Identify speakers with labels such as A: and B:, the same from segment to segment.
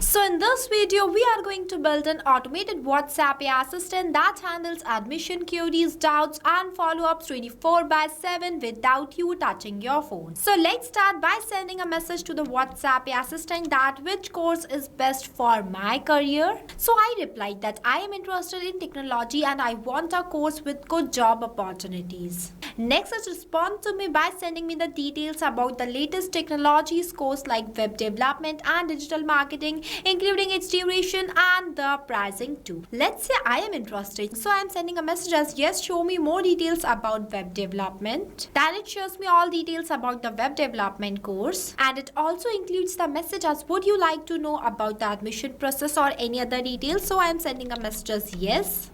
A: So in this video, we are going to build an automated WhatsApp AI assistant that handles admission queries, doubts and follow-ups 24/7 without you touching your phone. So let's start by sending a message to the WhatsApp AI assistant that which course is best for my career. So I replied that I am interested in technology and I want a course with good job opportunities. Next, it responded to me by sending me the details about the latest technologies course like web development and digital marketing, including its duration and the pricing too. Let's say I am interested. So I am sending a message as yes, show me more details about web development. Then it shows me all details about the web development course, and it also includes the message as would you like to know about the admission process or any other details. So I am sending a message as yes,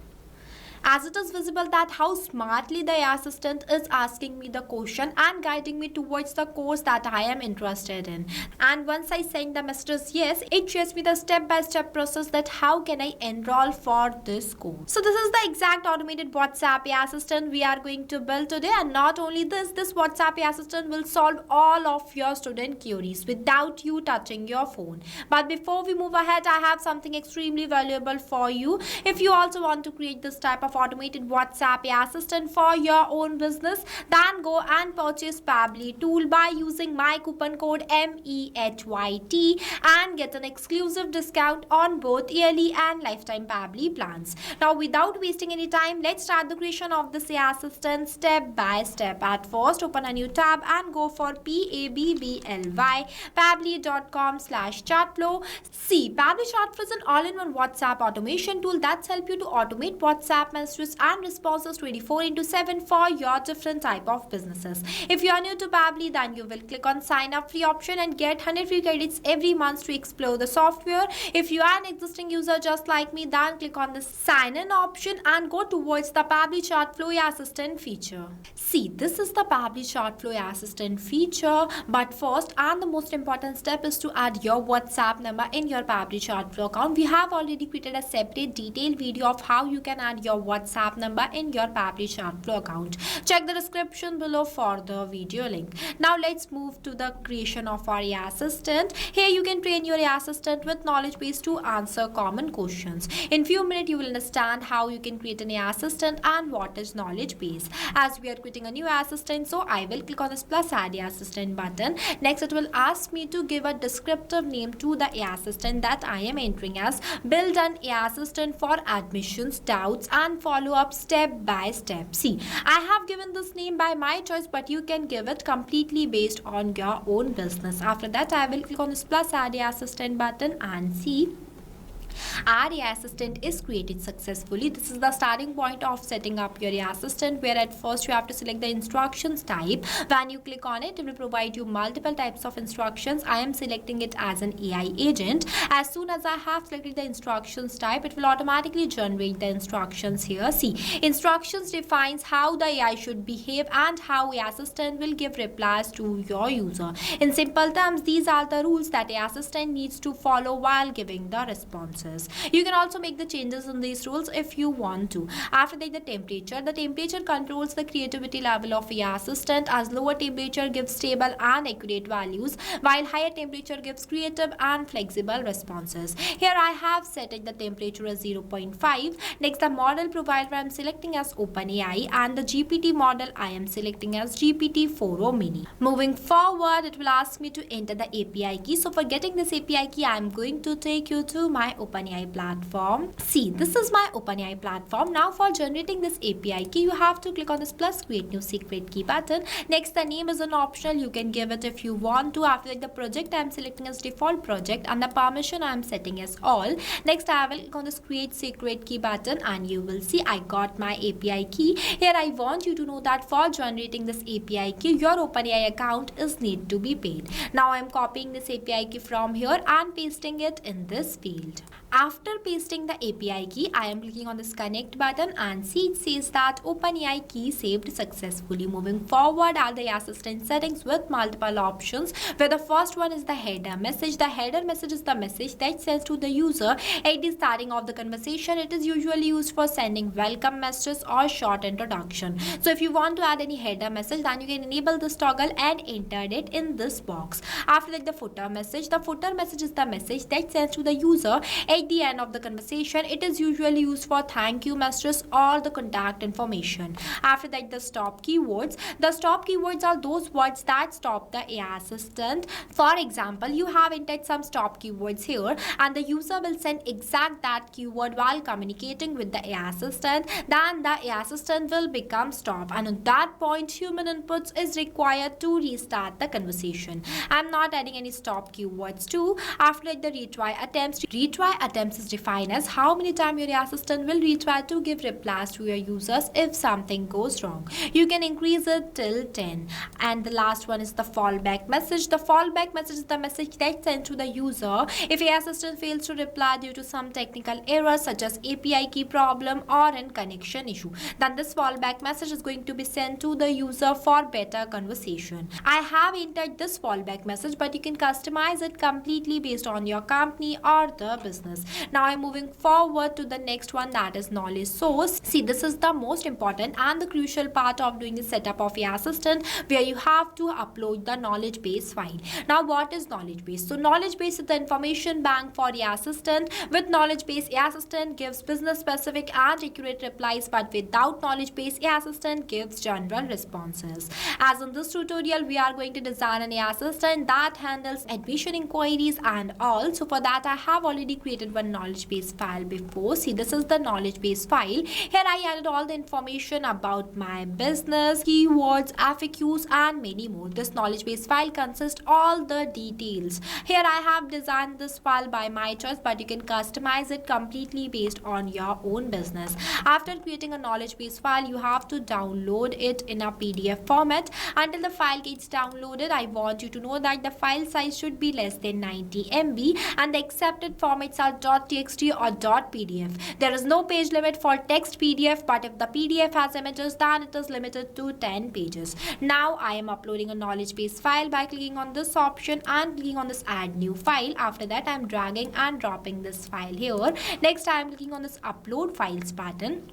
A: as it is visible that how smartly the AI assistant is asking me the question and guiding me towards the course that I am interested in. And once I send the messages yes, it shows me the step-by-step process that how can I enroll for this course. So this is the exact automated WhatsApp AI assistant we are going to build today. And not only this WhatsApp AI assistant will solve all of your student queries without you touching your phone. But before we move ahead, I have something extremely valuable for you. If you also want to create this type of automated WhatsApp AI assistant for your own business, then go and purchase Pabbly tool by using my coupon code MEHYT and get an exclusive discount on both yearly and lifetime Pabbly plans. Now without wasting any time, let's start the creation of this AI assistant step by step. At first, open a new tab and go for Pabbly pabbly.com/chatflow. See, Pabbly Chatflow is an all-in-one WhatsApp automation tool that's help you to automate WhatsApp messages and responses 24/7 for your different type of businesses. If you are new to Pabbly, then you will click on sign up free option and get 100 free credits every month to explore the software. If you are an existing user just like me, then click on the sign in option and go towards the Pabbly Chatflow AI assistant feature. See, this is the Pabbly Chatflow AI assistant feature, but first and the most important step is to add your WhatsApp number in your Pabbly Chatflow account. We have already created a separate detailed video of how you can add your WhatsApp number in your Pabbly Chatflow account. Check the description below for the video link. Now let's move to the creation of our AI assistant. Here you can train your AI assistant with knowledge base to answer common questions. In few minutes you will understand how you can create an AI assistant and what is knowledge base. As we are creating a new AI assistant, so I will click on this plus add AI assistant button. Next it will ask me to give a descriptive name to the AI assistant that I am entering as build an AI assistant for admissions, doubts and follow-up step by step. See, I have given this name by my choice, but you can give it completely based on your own business. After that, I will click on this plus add AI assistant button and see, our AI assistant is created successfully. This is the starting point of setting up your AI assistant, where at first you have to select the instructions type. When you click on it, it will provide you multiple types of instructions. I am selecting it as an AI agent. As soon as I have selected the instructions type, it will automatically generate the instructions here. See, instructions defines how the AI should behave and how AI assistant will give replies to your user. In simple terms, these are the rules that AI assistant needs to follow while giving the responses. You can also make the changes in these rules if you want to. After that, the temperature controls the creativity level of AI assistant, as lower temperature gives stable and accurate values, while higher temperature gives creative and flexible responses. Here I have set the temperature as 0.5. Next, the model provider I am selecting as OpenAI, and the GPT model I am selecting as GPT-4o mini. Moving forward, it will ask me to enter the API key. So for getting this API key, I am going to take you to my OpenAI platform. See, this is my OpenAI platform. Now for generating this API key, you have to click on this plus create new secret key button. Next, the name is an optional. You can give it if you want to. After that, the project I am selecting as default project and the permission I am setting as all. Next, I will click on this create secret key button and you will see I got my API key. Here I want you to know that for generating this API key, your OpenAI account is need to be paid. Now I am copying this API key from here and pasting it in this field. After pasting the API key, I am clicking on this connect button and see it says that OpenAI key saved successfully. Moving forward are the assistant settings with multiple options, where the first one is the header message. The header message is the message that sends to the user at the starting of the conversation. It is usually used for sending welcome messages or short introduction. So if you want to add any header message, then you can enable this toggle and enter it in this box. After that, the footer message. The footer message is the message that sends to the user at the end of the conversation. It is usually used for thank you messages or the contact information. After that, the stop keywords. The stop keywords are those words that stop the AI assistant. For example, you have entered some stop keywords here and the user will send exact that keyword while communicating with the AI assistant. Then the AI assistant will become stop, and at that point human inputs is required to restart the conversation. I'm not adding any stop keywords too. After that, the retry attempts. Retry attempts is defined as how many times your assistant will retry to give replies to your users if something goes wrong. You can increase it till 10. And the last one is the fallback message. The fallback message is the message that sent to the user if your assistant fails to reply due to some technical error such as API key problem or an connection issue. Then this fallback message is going to be sent to the user for better conversation. I have entered this fallback message, but you can customize it completely based on your company or the business. Now I'm moving forward to the next one, that is knowledge source. See, this is the most important and the crucial part of doing the setup of your assistant, where you have to upload the knowledge base file. Now what is knowledge base? So knowledge base is the information bank for your assistant. With knowledge base, your assistant gives business specific and accurate replies, but without knowledge base, your assistant gives general responses. As in this tutorial, we are going to design an AI assistant that handles admission inquiries and all. So for that, I have already created one knowledge base file before. See, this is the knowledge base file. Here I added all the information about my business, keywords, FAQs and many more. This knowledge base file consists all the details. Here I have designed this file by my choice, but you can customize it completely based on your own business. After creating a knowledge base file, you have to download it in a PDF format. Until the file gets downloaded, I want you to know that the file size should be less than 90 MB and the accepted formats are .txt or .pdf. There is no page limit for text PDF, but if the PDF has images, then it is limited to 10 pages. Now I am uploading a knowledge base file by clicking on this option and clicking on this add new file. After that, I am dragging and dropping this file here. Next, I am clicking on this upload files button.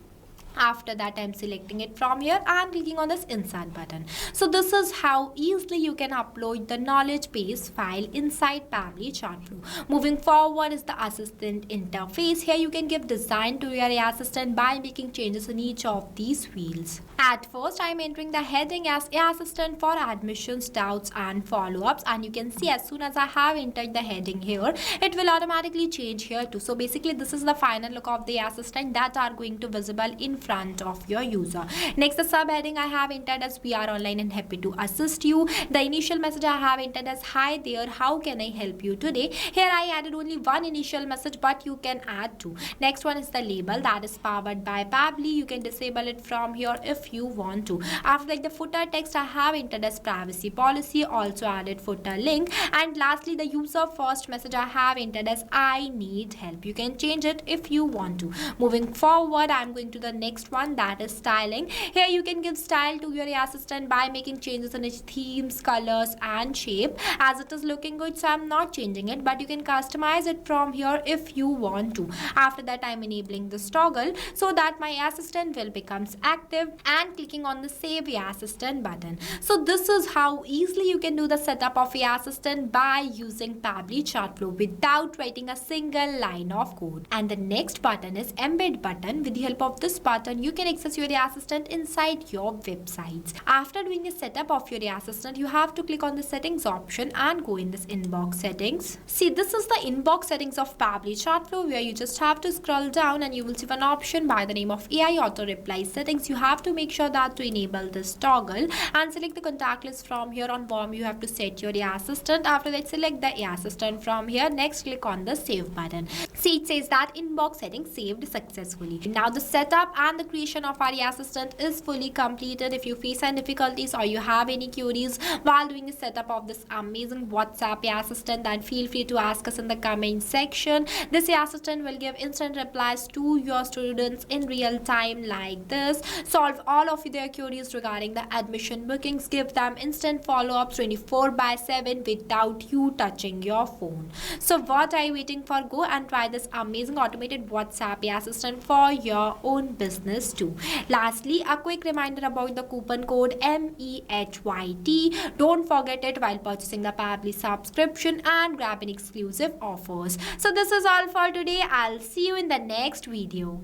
A: After that, I'm selecting it from here and clicking on this insert button. So this is how easily you can upload the knowledge base file inside Pabbly Chartflow. Moving forward is the assistant interface. Here you can give design to your AI assistant by making changes in each of these fields. At first, I'm entering the heading as AI assistant for admissions, doubts and follow-ups, and you can see as soon as I have entered the heading here, it will automatically change here too. So basically, this is the final look of the AI assistant that are going to visible in front of your user. Next, the subheading I have entered as we are online and happy to assist you. The initial message I have entered as hi there, how can I help you today? Here I added only one initial message, but you can add two. Next one is the label that is powered by Pabbly. You can disable it from here if you want to. After that, the footer text I have entered as privacy policy, also added footer link. And lastly, the user first message I have entered as I need help. You can change it if you want to. Moving forward, I'm going to the next one, that is styling. Here you can give style to your assistant by making changes in its themes, colors and shape. As it is looking good, so I'm not changing it, but you can customize it from here if you want to. After that, I'm enabling this toggle so that my assistant will becomes active and clicking on the save AI assistant button. So this is how easily you can do the setup of AI assistant by using Pabbly Chartflow without writing a single line of code. And the next button is embed button. With the help of this button, you can access your AI assistant inside your websites. After doing the setup of your AI assistant, you have to click on the settings option and go in this inbox settings. See, this is the inbox settings of Pabbly Chartflow, where you just have to scroll down and you will see one option by the name of AI auto reply settings. You have to make sure that to enable this toggle and select the contact list from here. On bottom you have to set your AI assistant. After that, select the AI assistant from here. Next, click on the save button. See, it says that inbox settings saved successfully. Now the setup and and the creation of our assistant is fully completed. If you face any difficulties or you have any queries while doing the setup of this amazing WhatsApp assistant, then feel free to ask us in the comment section. This assistant will give instant replies to your students in real time like this, solve all of their queries regarding the admission bookings, give them instant follow-ups 24/7 without you touching your phone. So what are you waiting for? Go and try this amazing automated WhatsApp assistant for your own business too. Lastly, a quick reminder about the coupon code MEHYT. Don't forget it while purchasing the Pabbly subscription and grabbing exclusive offers. So this is all for today. I'll see you in the next video.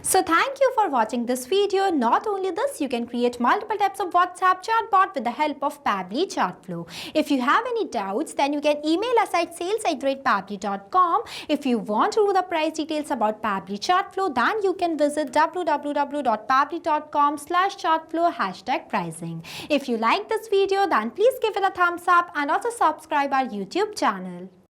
A: So thank you for watching this video. Not only this, you can create multiple types of WhatsApp chatbot with the help of Pabbly Chatflow. If you have any doubts, then you can email us at sales@pabbly.com. If you want to know the price details about Pabbly Chatflow, then you can visit www.pabbly.com/chatflow #pricing. If you like this video, then please give it a thumbs up and also subscribe our YouTube channel.